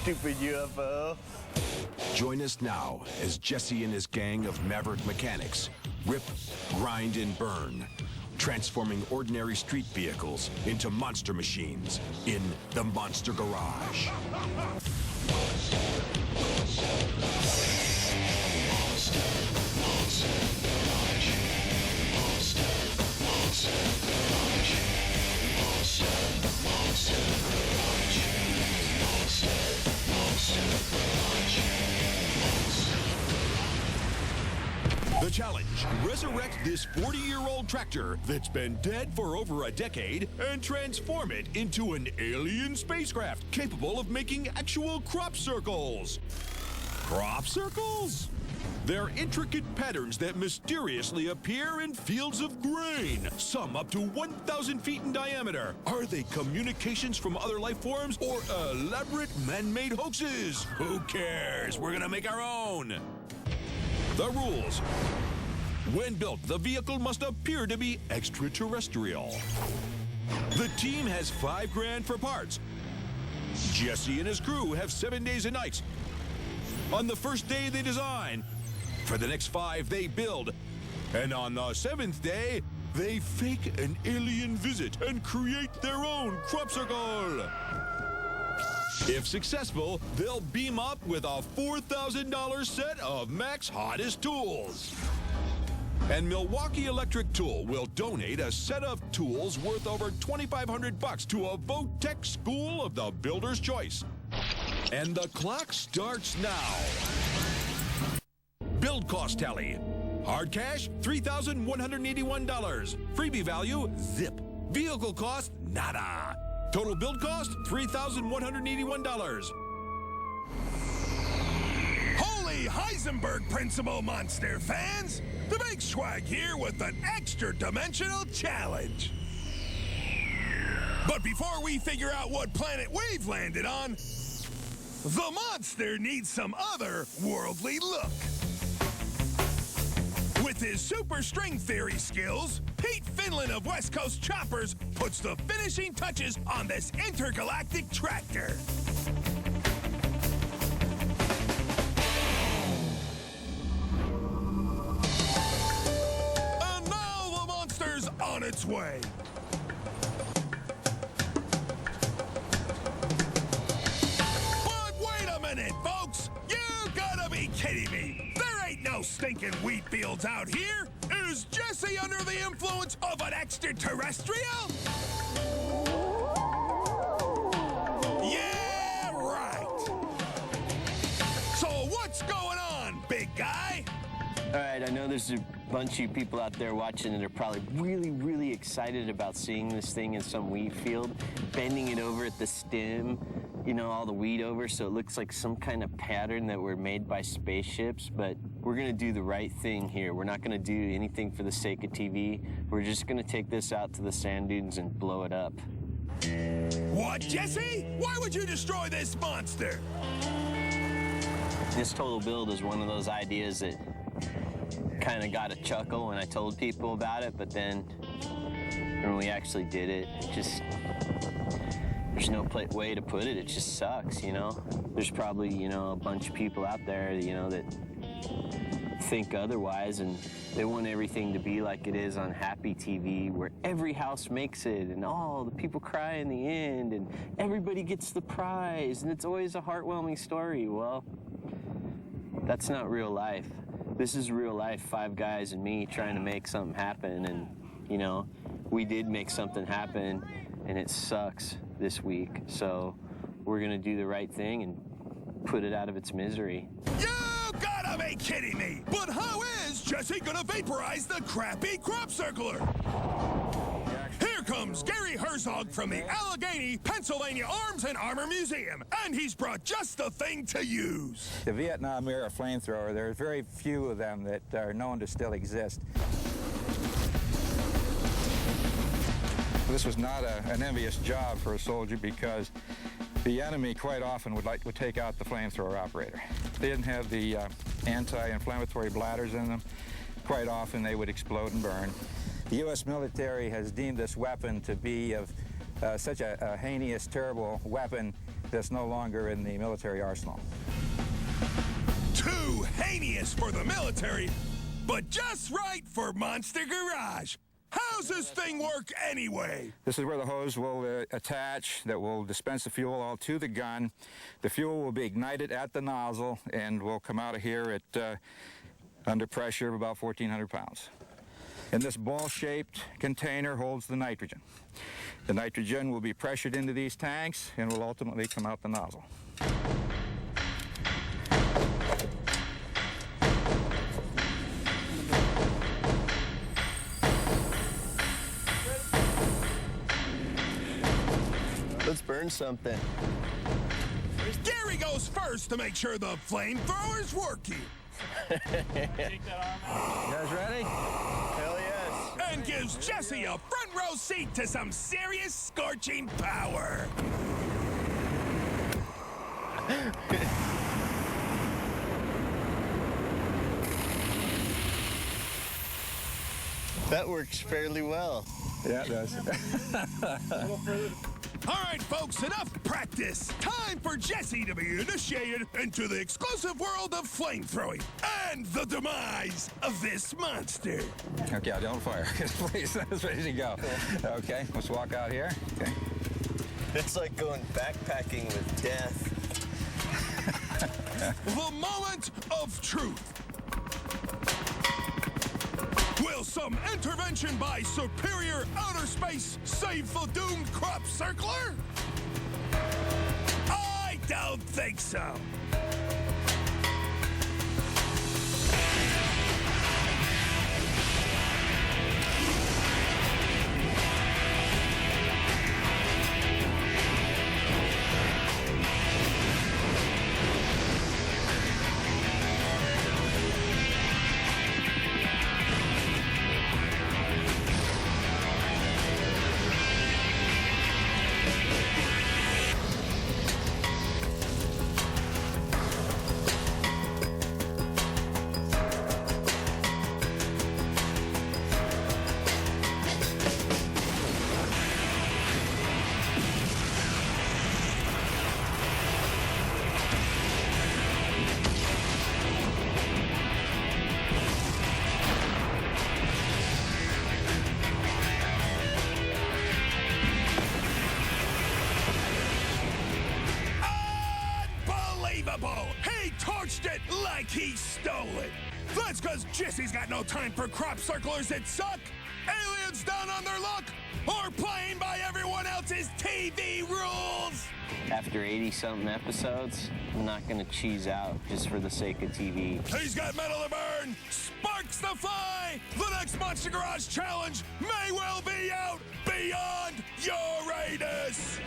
Stupid UFO. Join us now as Jesse and his gang of maverick mechanics rip, grind, and burn, transforming ordinary street vehicles into monster machines in the Monster Garage. The challenge: resurrect this 40-year-old tractor that's been dead for over a decade and transform it into an alien spacecraft capable of making actual crop circles. Crop circles? They're intricate patterns that mysteriously appear in fields of grain, some up to 1,000 feet in diameter. Are they communications from other life forms or elaborate man-made hoaxes? Who cares? We're gonna make our own. The rules. When built, the vehicle must appear to be extraterrestrial. The team has $5 grand for parts. Jesse and his crew have 7 days and nights. On the first day, they design. For the next 5, they build. And on the 7th day, they fake an alien visit and create their own crop circle. If successful, they'll beam up with a $4,000 set of Mac's hottest tools. And Milwaukee Electric Tool will donate a set of tools worth over $2,500 to a Votech School of the Builder's Choice. And the clock starts now. Build cost tally. Hard cash, $3,181. Freebie value, zip. Vehicle cost, nada. Total build cost, $3,181. Holy Heisenberg Principle, Monster fans! The Big Swag here with an extra-dimensional challenge. But before we figure out what planet we've landed on, the monster needs some other worldly look. With his super string theory skills, Pete Finland of West Coast Choppers puts the finishing touches on this intergalactic tractor. And now the monster's on its way. But wait a minute, folks! You gotta be kidding me! There ain't no stinking wheat fields out here! Is Jesse under the influence of an extraterrestrial? Yeah, right! So what's going on, big guy? All right, I know there's a bunch of you people out there watching that are probably really, really excited about seeing this thing in some wheat field, bending it over at the stem, you know, all the wheat over so it looks like some kind of pattern that were made by spaceships, but we're gonna do the right thing here. We're not gonna do anything for the sake of TV. We're just gonna take this out to the sand dunes and blow it up. What, Jesse? Why would you destroy this monster? This total build is one of those ideas that kind of got a chuckle when I told people about it, but then when we actually did it, it just, there's no way to put it. It just sucks, you know? There's probably, you know, a bunch of people out there, you know, that think otherwise, and they want everything to be like it is on Happy TV, where every house makes it, and all the people cry in the end, and everybody gets the prize, and it's always a heartwarming story. Well, that's not real life. This is real life, 5 guys and me trying to make something happen, and, you know, we did make something happen, and it sucks this week, so we're gonna do the right thing and put it out of its misery. You gotta be kidding me! But how is Jesse gonna vaporize the crappy crop circler? Here comes Gary Herzog from the Allegheny, Pennsylvania Arms and Armor Museum, and he's brought just the thing to use. The Vietnam era flamethrower, there are very few of them that are known to still exist. This was not an envious job for a soldier because the enemy quite often would take out the flamethrower operator. They didn't have the anti-inflammatory bladders in them. Quite often they would explode and burn. The U.S. military has deemed this weapon to be of such a heinous, terrible weapon that's no longer in the military arsenal. Too heinous for the military, but just right for Monster Garage. How's this thing work anyway? This is where the hose will attach that will dispense the fuel all to the gun. The fuel will be ignited at the nozzle and will come out of here at under pressure of about 1,400 pounds. And this ball-shaped container holds the nitrogen. The nitrogen will be pressured into these tanks and will ultimately come out the nozzle. Let's burn something. Gary goes first to make sure the flamethrower's working. You guys ready? Hell yes. And gives Jesse a front row seat to some serious scorching power. That works fairly well. Yeah, it does. All right, folks, enough practice. Time for Jesse to be initiated into the exclusive world of flamethrowing and the demise of this monster. Okay, don't fire. Please, that's ready to go. Okay, let's walk out here. Okay. It's like going backpacking with death. The moment of truth. Will some intervention by superior outer space save the doomed crop circler? I don't think so. He torched it like he stole it. That's because Jesse's got no time for crop circlers that suck, aliens down on their luck, or playing by everyone else's TV rules. After 80-something episodes, I'm not gonna cheese out just for the sake of TV. He's got metal to burn, sparks to fly. The next Monster Garage challenge may well be out beyond Uranus.